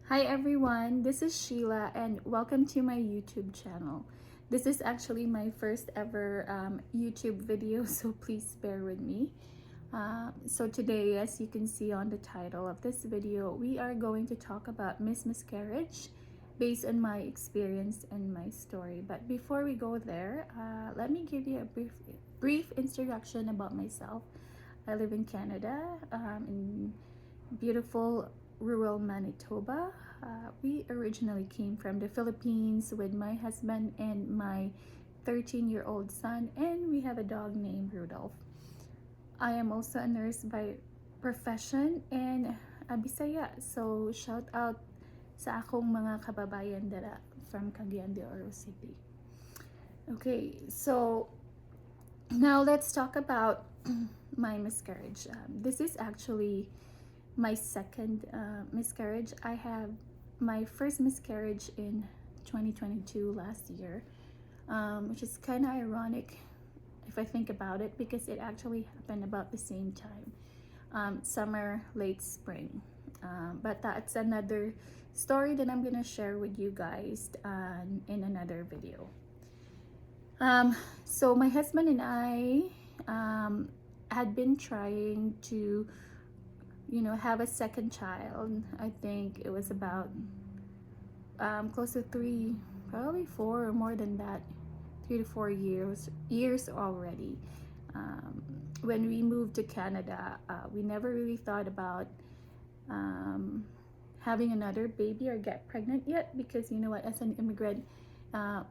Hi everyone, this is Sheila and welcome to my YouTube channel. This is actually my first ever YouTube video, so please bear with me. So today, as you can see on the title of this video, we are going to talk about miscarriage based on my experience and my story. But before we go there, let me give you a brief introduction about myself. I live in Canada, in beautiful rural Manitoba. We originally came from the Philippines with my husband and my 13-year-old son, and we have a dog named Rudolph. I am also a nurse by profession and a Bisaya. So shout out sa akong mga kababayan dara from Cagayan de Oro City. Okay, so now let's talk about my miscarriage. This is actually my second miscarriage. I have my first miscarriage in 2022 last year, which is kind of ironic if I think about it, because it actually happened about the same time, summer, late spring. But that's another story that I'm gonna share with you guys in another video. So my husband and I had been trying to have a second child. I think it was about close to 3, probably 4 or more than that, 3 to 4 years already. When we moved to Canada, we never really thought about having another baby or get pregnant yet, because you know what, as an immigrant,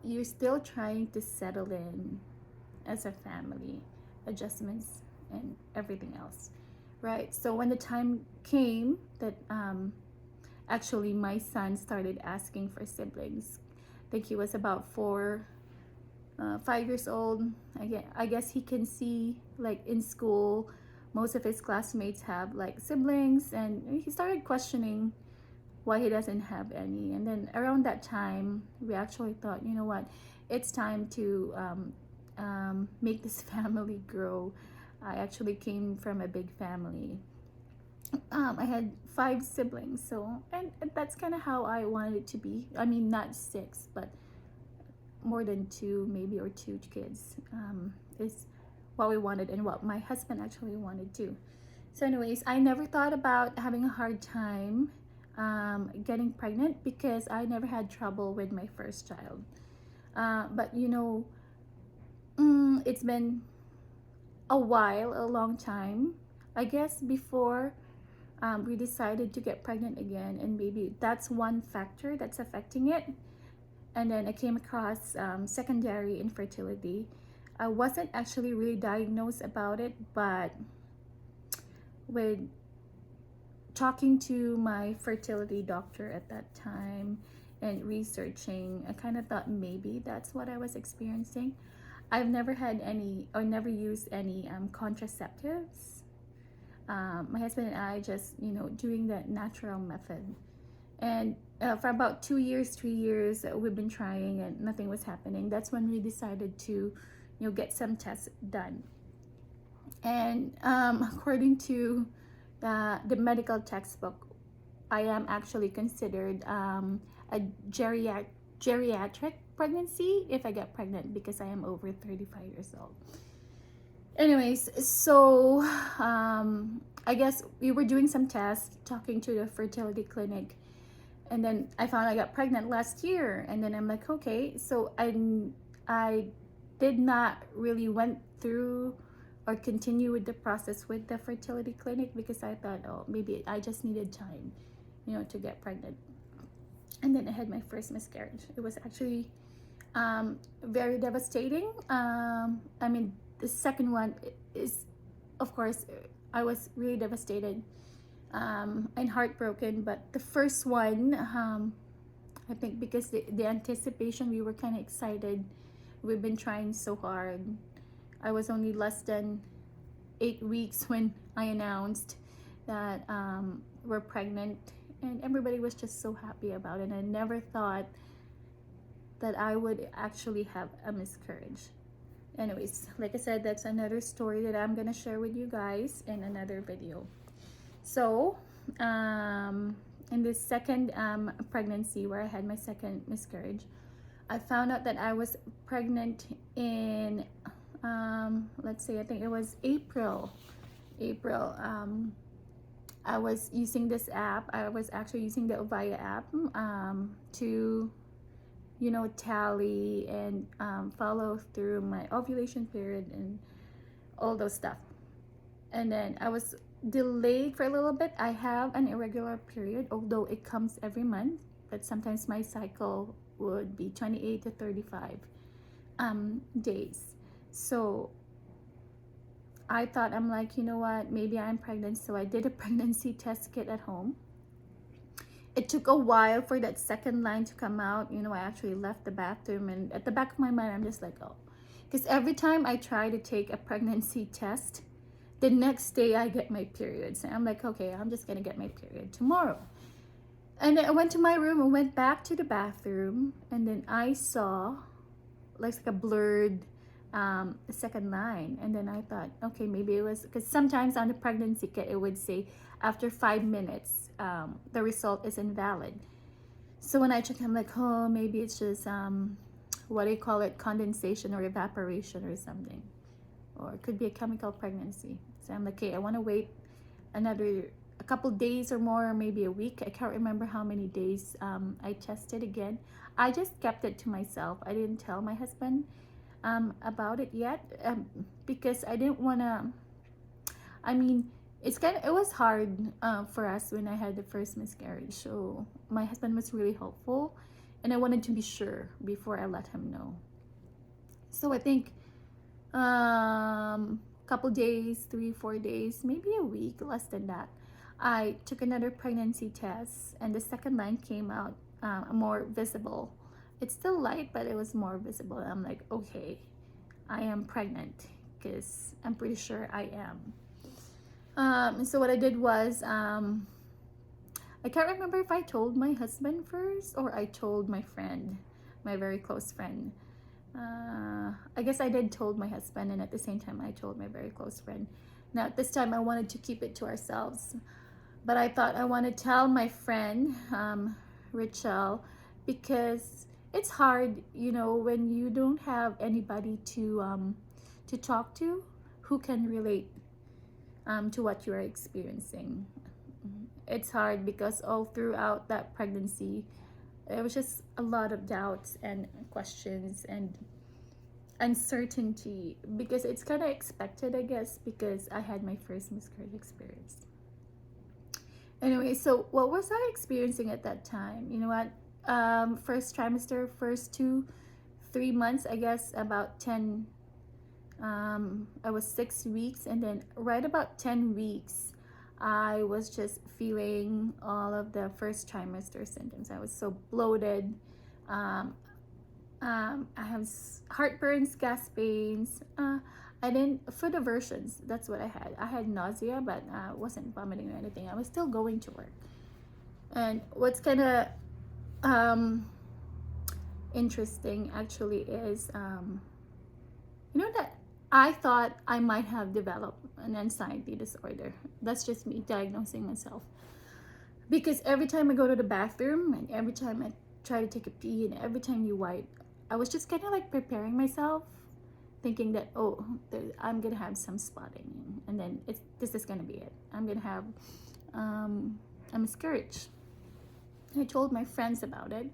you're still trying to settle in as a family, adjustments and everything else. Right, so when the time came that actually my son started asking for siblings, I think he was about 5 years old. I guess he can see, like, in school most of his classmates have like siblings, and he started questioning why he doesn't have any. And then around that time we actually thought, you know what, it's time to make this family grow. I actually came from a big family. I had 5 siblings, so and that's kind of how I wanted it to be. I mean, not 6, but more than 2, maybe, or 2 kids is what we wanted, and what my husband actually wanted too. So anyways, I never thought about having a hard time getting pregnant, because I never had trouble with my first child. But it's been a while, a long time, I guess, before we decided to get pregnant again, and maybe that's one factor that's affecting it. And then I came across secondary infertility. I wasn't actually really diagnosed about it, but with talking to my fertility doctor at that time and researching, I kind of thought maybe that's what I was experiencing. I've never had any, or never used any contraceptives. My husband and I just, doing the natural method. And for about 2 years, 3 years, we've been trying and nothing was happening. That's when we decided to, get some tests done. And according to the medical textbook, I am actually considered a geriatric pregnancy if I get pregnant, because I am over 35 years old. Anyways, so I guess we were doing some tests, talking to the fertility clinic, and then I found I got pregnant last year. And then I'm like, okay, so I did not really went through or continue with the process with the fertility clinic, because I thought, oh, maybe I just needed time, to get pregnant. And then I had my first miscarriage. It was actually very devastating. I mean, the second one is, of course, I was really devastated and heartbroken. But the first one, I think because the anticipation, we were kind of excited. We've been trying so hard. I was only less than 8 weeks when I announced that we're pregnant, and everybody was just so happy about it. I never thought that I would actually have a miscarriage. Anyways, like I said, that's another story that I'm gonna share with you guys in another video. So in this second pregnancy where I had my second miscarriage, I found out that I was pregnant in, let's say, I think it was April. I was using this app. I was actually using the Avaya app to, you know, tally and follow through my ovulation period and all those stuff. And then I was delayed for a little bit. I have an irregular period, although it comes every month, but sometimes my cycle would be 28 to 35 days. So I thought, I'm like, you know what, maybe I'm pregnant. So I did a pregnancy test kit at home. It took a while for that second line to come out. You know, I actually left the bathroom, and at the back of my mind, I'm just like, oh, because every time I try to take a pregnancy test, the next day I get my periods. And I'm like, okay, I'm just gonna get my period tomorrow. And then I went to my room and went back to the bathroom, and then I saw like a blurred second line. And then I thought, okay, maybe it was, because sometimes on the pregnancy kit it would say after 5 minutes the result is invalid. So when I checked, I'm like, oh, maybe it's just what do you call it, condensation or evaporation or something, or it could be a chemical pregnancy. So I'm like, okay, I want to wait a couple days or more, or maybe a week. I can't remember how many days I tested again. I just kept it to myself. I didn't tell my husband about it yet, because I didn't want to, I mean, it was hard for us when I had the first miscarriage. So my husband was really helpful, and I wanted to be sure before I let him know. So I think couple days, 3-4 days, maybe a week, less than that, I took another pregnancy test, and the second line came out more visible. It's still light, but it was more visible. I'm like, okay, I am pregnant, because I'm pretty sure I am. So what I did was, I can't remember if I told my husband first or I told my friend, my very close friend. I guess I did told my husband, and at the same time I told my very close friend. Now this time I wanted to keep it to ourselves, but I thought I want to tell my friend, Rachel, because it's hard, you know, when you don't have anybody to talk to who can relate to what you are experiencing. It's hard because all throughout that pregnancy, it was just a lot of doubts and questions and uncertainty, because it's kind of expected, I guess, because I had my first miscarriage experience. Anyway, so what was I experiencing at that time? You know what? First trimester, first 2-3 months, I guess about 10, I was 6 weeks, and then right about 10 weeks, I was just feeling all of the first trimester symptoms. I was so bloated. I have heartburns, gas pains. I didn't, food aversions, that's what I had. I had nausea, but I wasn't vomiting or anything. I was still going to work. And what's kind of interesting actually is, you know, that I thought I might have developed an anxiety disorder. That's just me diagnosing myself. Because every time I go to the bathroom, and every time I try to take a pee, and every time you wipe, I was just kind of like preparing myself, thinking that, oh, I'm gonna have some spotting, and then this is gonna be it. I'm gonna have a miscarriage. I told my friends about it,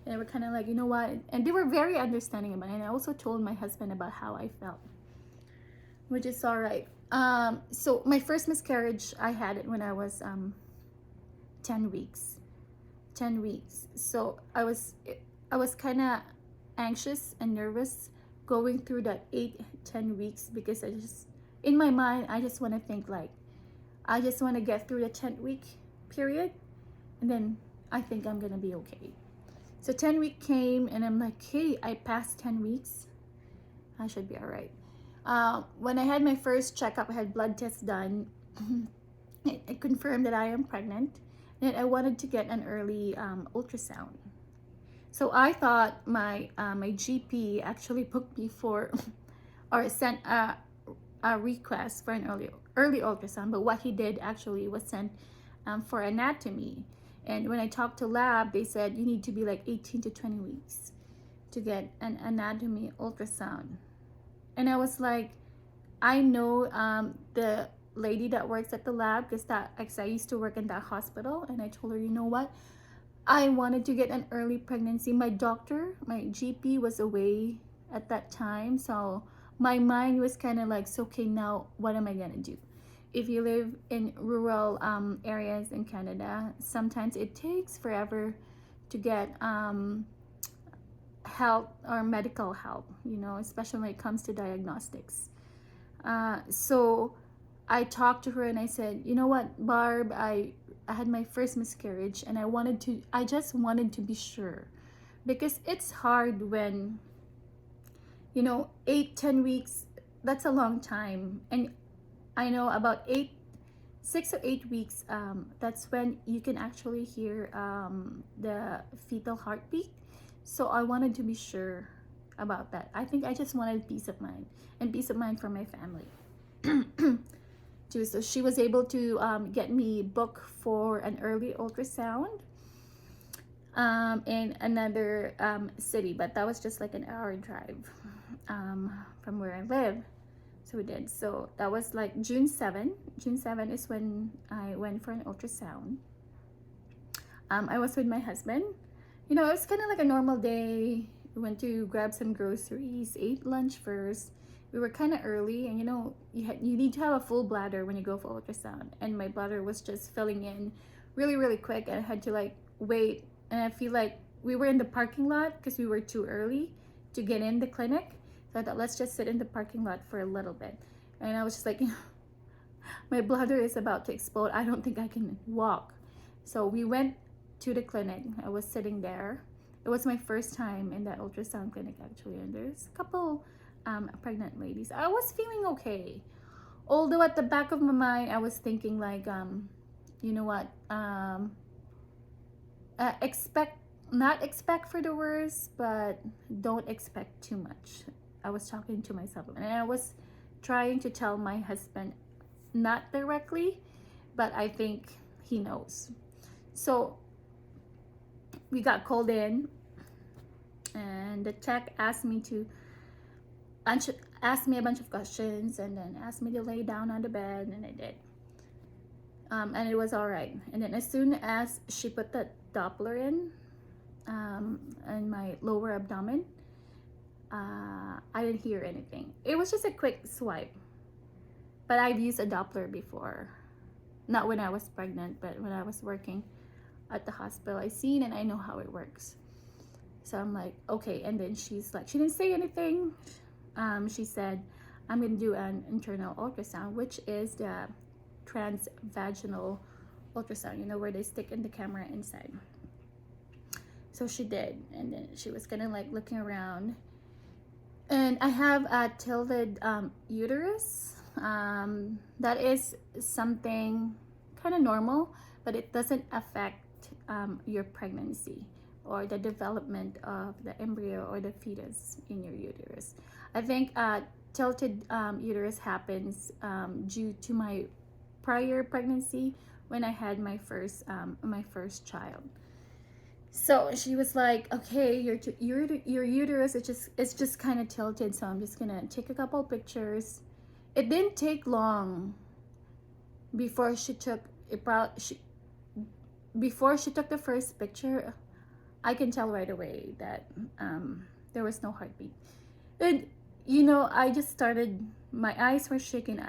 and they were kind of like, you know what, and they were very understanding about it. And I also told my husband about how I felt, which is all right. So my first miscarriage, I had it when I was 10 weeks. So I was kind of anxious and nervous going through that 8-10 weeks, because I just, in my mind, I just want to think like, I just want to get through the 10-week period, and then I think I'm gonna be okay. So 10-week came, and I'm like, hey, I passed 10 weeks, I should be all right. When I had my first checkup, I had blood tests done. It confirmed that I am pregnant, and I wanted to get an early ultrasound. So I thought my GP actually booked me for, or sent a request for an early ultrasound. But what he did actually was sent for anatomy. And when I talked to lab, they said you need to be like 18 to 20 weeks to get an anatomy ultrasound. And I was like, I know the lady that works at the lab, because I used to work in that hospital, and I told her, you know what, I wanted to get an early pregnancy. My doctor, my GP was away at that time, so my mind was kind of like, so okay, now what am I gonna do? If you live in rural areas in Canada, sometimes it takes forever to get help or medical help, you know, especially when it comes to diagnostics. So I talked to her and I said, you know what, Barb, I had my first miscarriage, and I just wanted to be sure, because it's hard when, you know, 8-10 weeks, that's a long time. And I know about 6 or 8 weeks, that's when you can actually hear the fetal heartbeat. So I wanted to be sure about that. I think I just wanted peace of mind, and peace of mind for my family too. So she was able to get me booked for an early ultrasound in another city, but that was just like an hour drive from where I live. So we did. So that was like June 7. June 7 is when I went for an ultrasound. I was with my husband. You know, it was kind of like a normal day. We went to grab some groceries, ate lunch first. We were kind of early, and you know, you need to have a full bladder when you go for ultrasound. And my bladder was just filling in really, really quick, and I had to like wait. And I feel like we were in the parking lot because we were too early to get in the clinic. So I thought, let's just sit in the parking lot for a little bit. And I was just like, my bladder is about to explode. I don't think I can walk. So we went to the clinic. I was sitting there. It was my first time in that ultrasound clinic actually, and there's a couple pregnant ladies. I was feeling okay, although at the back of my mind I was thinking like, you know what, not expect for the worst, but don't expect too much. I was talking to myself, and I was trying to tell my husband, not directly, but I think he knows. So we got called in, and the tech asked me a bunch of questions, and then asked me to lay down on the bed, and I did. And it was all right. And then as soon as she put the Doppler in my lower abdomen, I didn't hear anything. It was just a quick swipe, but I've used a Doppler before, not when I was pregnant, but when I was working at the hospital. I've seen and I know how it works. So I'm like, okay. And then she's like, she didn't say anything. She said, I'm gonna do an internal ultrasound, which is the transvaginal ultrasound, you know, where they stick in the camera inside. So she did, and then she was kind of like looking around, and I have a tilted uterus. That is something kind of normal, but it doesn't affect your pregnancy or the development of the embryo or the fetus in your uterus. I think tilted uterus happens due to my prior pregnancy when I had my first child. So she was like, okay, your uterus it's just kind of tilted, so I'm just gonna take a couple pictures. It didn't take long before she took before she took the first picture. I can tell right away that there was no heartbeat. And you know, I just started, my eyes were shaking.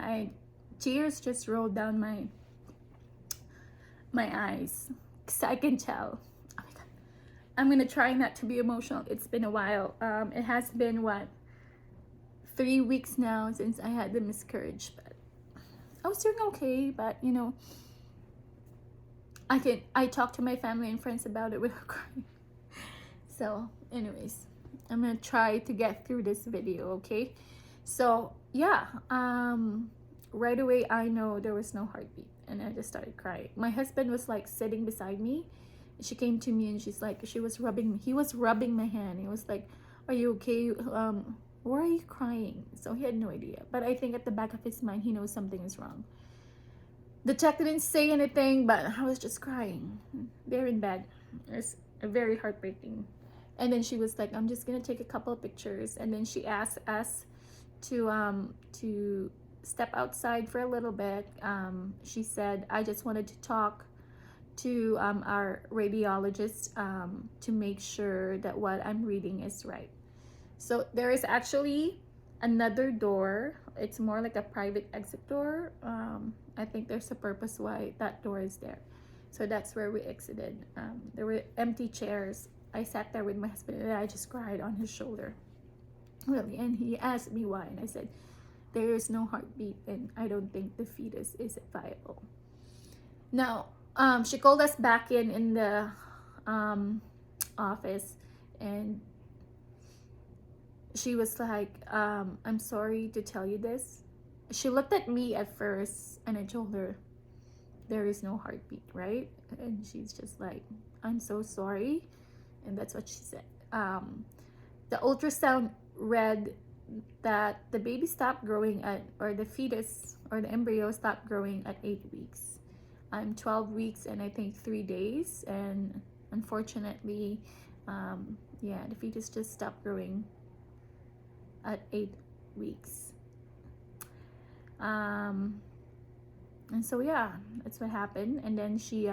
Tears just rolled down my eyes, because I can tell. Oh my God. I'm gonna try not to be emotional. It's been a while. It has been what, 3 weeks now since I had the miscarriage, but I was doing okay. But you know, I talk to my family and friends about it without crying. So anyways, I'm gonna try to get through this video, okay? So yeah, right away I know there was no heartbeat, and I just started crying. My husband was like sitting beside me. She came to me and he was rubbing my hand. He was like, are you okay? Why are you crying? So he had no idea, but I think at the back of his mind he knows something is wrong. The tech didn't say anything, but I was just crying there in bed. It's very heartbreaking. And then she was like, I'm just gonna take a couple of pictures. And then she asked us to step outside for a little bit. She said, I just wanted to talk to our radiologist to make sure that what I'm reading is right. So there is actually another door. It's more like a private exit door. I think there's a purpose why that door is there. So that's where we exited. There were empty chairs. I sat there with my husband and I just cried on his shoulder. Really. And he asked me why. And I said, there is no heartbeat and I don't think the fetus is viable. Now, she called us back in the office, and she was like, I'm sorry to tell you this. She looked at me at first and I told her, there is no heartbeat, right? And she's just like, I'm so sorry. And that's what she said. The ultrasound read that the baby stopped growing at, or the fetus or the embryo stopped growing at 8 weeks. I'm 12 weeks and I think 3 days. And unfortunately, yeah, the fetus just stopped growing at 8 weeks. And so yeah, that's what happened. And then she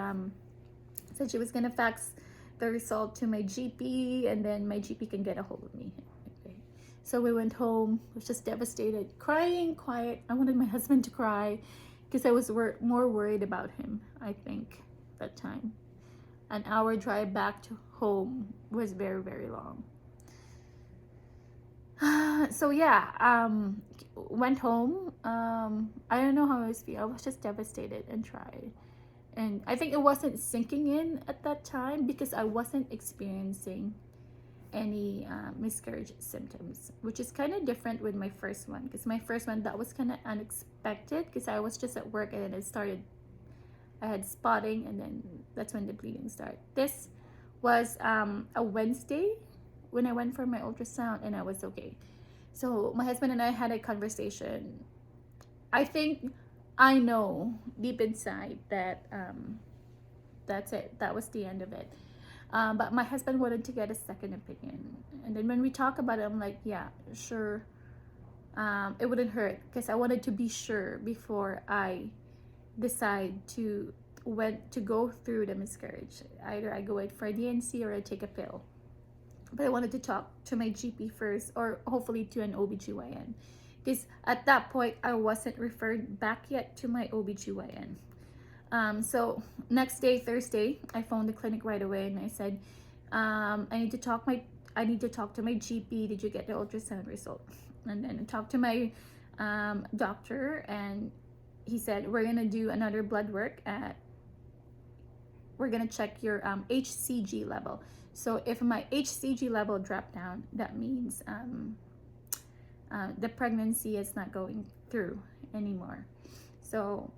said she was gonna fax the result to my GP, and then my GP can get a hold of me. Okay. So we went home, was just devastated, crying, quiet. I wanted my husband to cry because I was more worried about him, I think, that time. An hour drive back to home was very, very long. So yeah, went home. I don't know how I was feeling. I was just devastated and tried. And I think it wasn't sinking in at that time because I wasn't experiencing any miscarriage symptoms, which is kind of different with my first one. Because my first one, that was kind of unexpected because I was just at work and then I had spotting, and then that's when the bleeding started. This was a Wednesday when I went for my ultrasound, and I was okay. So my husband and I had a conversation. I think I know deep inside that that's it. That was the end of it. But my husband wanted to get a second opinion. And then when we talk about it, I'm like, yeah, sure. It wouldn't hurt because I wanted to be sure before I decide to go through the miscarriage. Either I go wait for a DNC or I take a pill. But I wanted to talk to my GP first, or hopefully to an OBGYN. Because at that point, I wasn't referred back yet to my OBGYN. So next day, Thursday, I phoned the clinic right away and I said, I need to talk to my GP. Did you get the ultrasound result? And then I talked to my doctor, and he said, we're gonna do another blood work we're gonna check your HCG level. So if my HCG level dropped down, that means the pregnancy is not going through anymore. So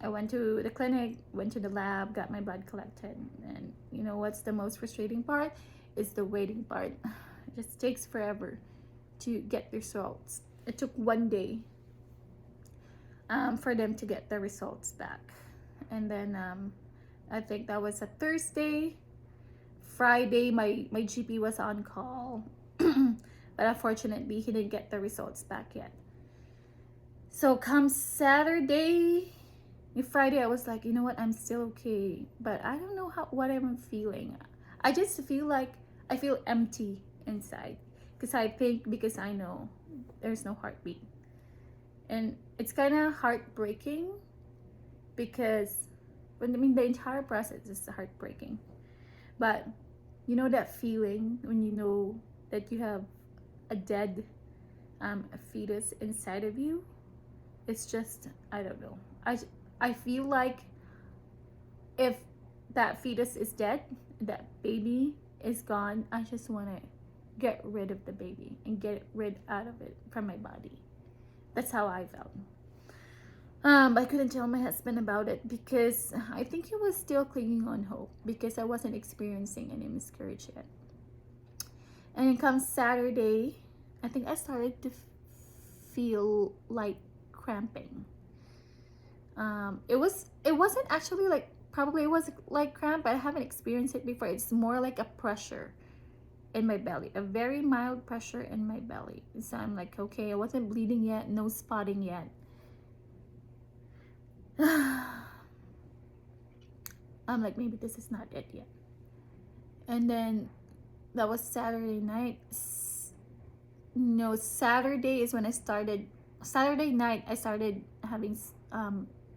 I went to the clinic, went to the lab, got my blood collected, and you know what's the most frustrating part? Is the waiting part. It just takes forever to get the results. It took 1 day for them to get the results back. And then I think that was a Thursday. Friday, my GP was on call, but unfortunately, he didn't get the results back yet. So come Saturday, Friday, I was like, you know what, I'm still okay, but I don't know what I'm feeling. I just feel like I feel empty inside because I know there's no heartbeat, and it's kind of heartbreaking because the entire process is heartbreaking, but you know that feeling when you know that you have a dead fetus inside of you. It's just, I don't know. I feel like if that fetus is dead, that baby is gone, I just want to get rid of the baby and get rid out of it from my body. That's how I felt. I couldn't tell my husband about it because I think he was still clinging on hope because I wasn't experiencing any miscarriage yet. And it comes Saturday, I think I started to feel like cramping. It wasn't actually like, probably it was like cramp, but I haven't experienced it before. It's more like a pressure in my belly, a very mild pressure in my belly. So I'm like, okay, I wasn't bleeding yet, no spotting yet. I'm like, maybe this is not it yet. And then that was Saturday night. No, Saturday is when I started. Saturday night I started having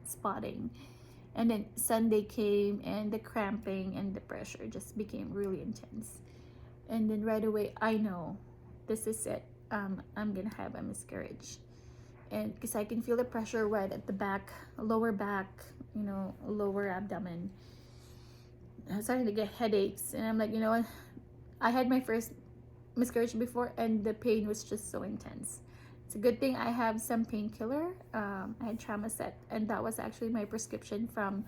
spotting, and then Sunday came and the cramping and the pressure just became really intense. And then right away I know this is it. I'm gonna have a miscarriage, and because I can feel the pressure right at the back, lower back, lower abdomen. I was starting to get headaches, and I'm like, you know what? I had my first miscarriage before, and the pain was just so intense. It's a good thing I have some painkiller. I had Tramoset, and that was actually my prescription from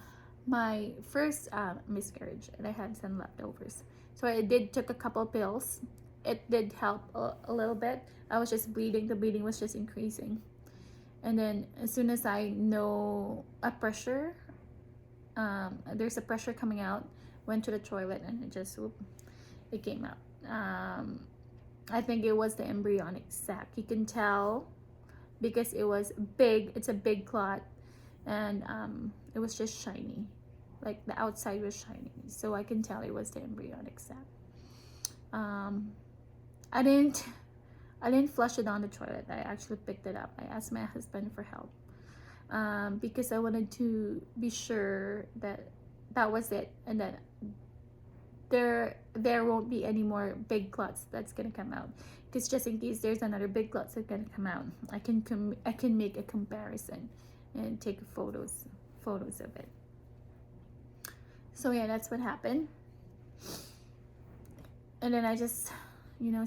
my first miscarriage, and I had some leftovers. So I did took a couple pills. It did help a little bit. I was just bleeding. The bleeding was just increasing. And then as soon as I know a pressure, there's a pressure coming out, went to the toilet, and it came out. I think it was the embryonic sac. You can tell because it was big. It's a big clot, and it was just shiny, like the outside was shiny. So I can tell it was the embryonic sac. I didn't flush it down the toilet. I actually picked it up. I asked my husband for help, because I wanted to be sure that that was it, and that there won't be any more big clots that's gonna come out. Because just in case there's another big clot that's gonna come out, I can make a comparison and take photos of it. So yeah, that's what happened. And then I just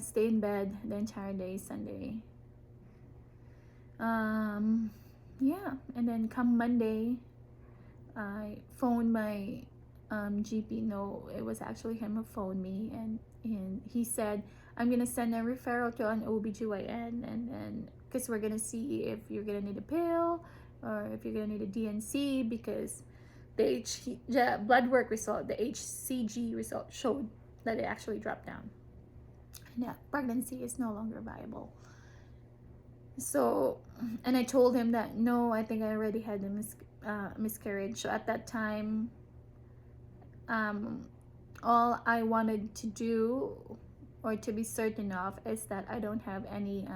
stay in bed the entire day Sunday. Yeah, and then come Monday, I phoned my GP. No, it was actually him who phoned me, and he said, I'm gonna send a referral to an OBGYN, and then because we're gonna see if you're gonna need a pill or if you're gonna need a DNC, because the blood work result, the HCG result showed that it actually dropped down. Yeah, pregnancy is no longer viable. So, and I told him that no, I think I already had a miscarriage. So at that time, all I wanted to do, or to be certain of, is that I don't have any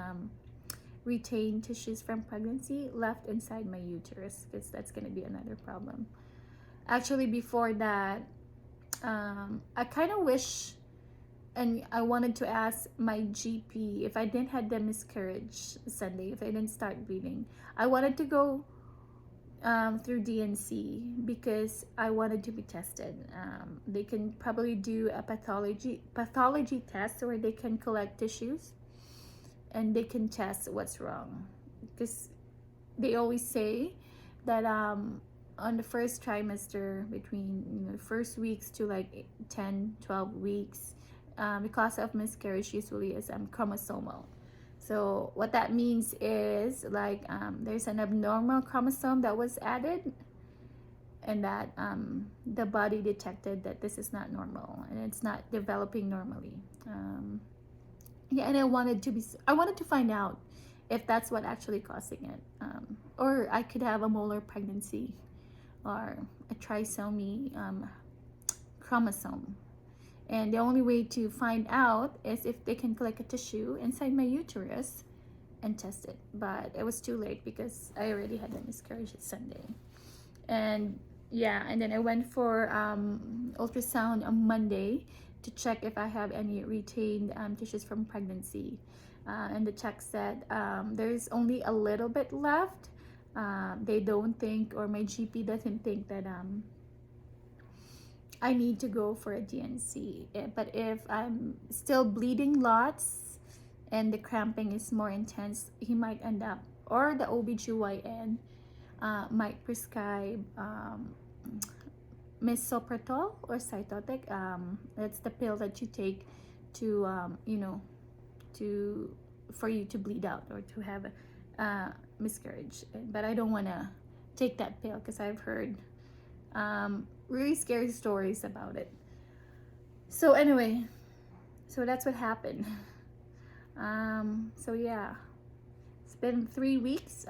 retained tissues from pregnancy left inside my uterus, because that's going to be another problem. Actually, before that, I kind of wish, and I wanted to ask my GP, if I didn't have the miscarriage Sunday, if I didn't start bleeding, I wanted to go through DNC, because I wanted to be tested. They can probably do a pathology test where they can collect tissues and they can test what's wrong, because they always say that on the first trimester, between the first weeks to like 10-12 weeks, the cause of miscarriage usually is chromosomal. So what that means is, like, there's an abnormal chromosome that was added, and that the body detected that this is not normal and it's not developing normally. Yeah, and I wanted to find out if that's what actually causing it, or I could have a molar pregnancy or a trisomy chromosome. And the only way to find out is if they can collect a tissue inside my uterus and test it. But it was too late because I already had a miscarriage Sunday. And yeah, and then I went for ultrasound on Monday to check if I have any retained tissues from pregnancy. And the check said there's only a little bit left. They don't think, or my GP doesn't think that I need to go for a DNC. But if I'm still bleeding lots and the cramping is more intense, he might end up, or the OBGYN might prescribe misoprostol or cytotic. That's the pill that you take to for you to bleed out or to have a miscarriage. But I don't want to take that pill, because I've heard really scary stories about it. So anyway, so that's what happened. So yeah, it's been 3 weeks.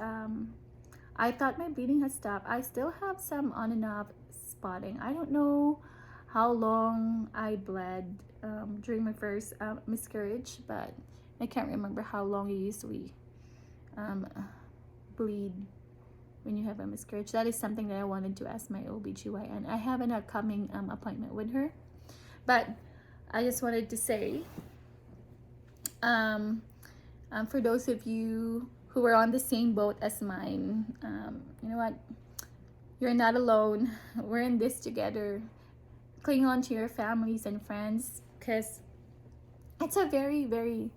I thought my bleeding had stopped. I still have some on and off spotting. I don't know how long I bled during my first miscarriage, but I can't remember how long you usually bleed when you have a miscarriage. That is something that I wanted to ask my OBGYN. I have an upcoming appointment with her, but I just wanted to say, for those of you who are on the same boat as mine, you know what? You're not alone. We're in this together. Cling on to your families and friends, because it's a very, very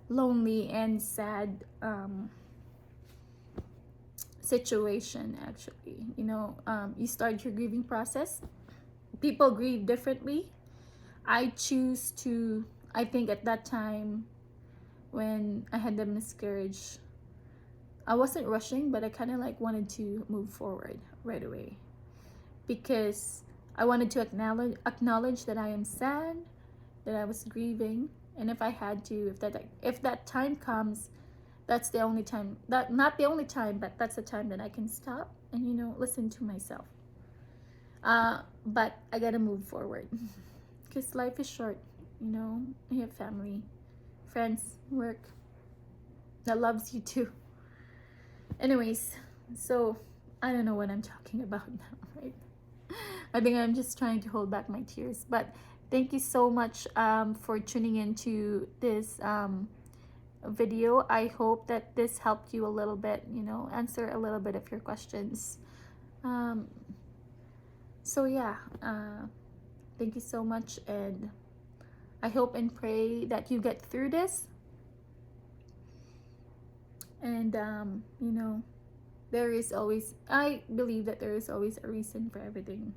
lonely and sad situation, actually. You know, you start your grieving process. People grieve differently. I think at that time when I had the miscarriage, I wasn't rushing, but I kind of like wanted to move forward right away, because I wanted to acknowledge that I am sad, that I was grieving, and if I had to, if that time comes, that's the only time, that not the only time, but that's the time that I can stop and, you know, listen to myself. But I gotta move forward, because life is short. You know, you have family, friends, work that loves you too. Anyways, so I don't know what I'm talking about now, right? I think I'm just trying to hold back my tears. But thank you so much for tuning into this video. I hope that this helped you a little bit, you know, answer a little bit of your questions. So yeah, thank you so much, and I hope and pray that you get through this. And you know, I believe that there is always a reason for everything,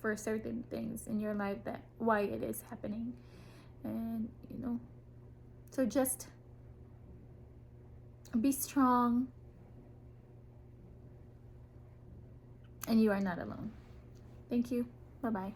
for certain things in your life, that why it is happening. And you know, so just be strong, and you are not alone. Thank you. Bye bye.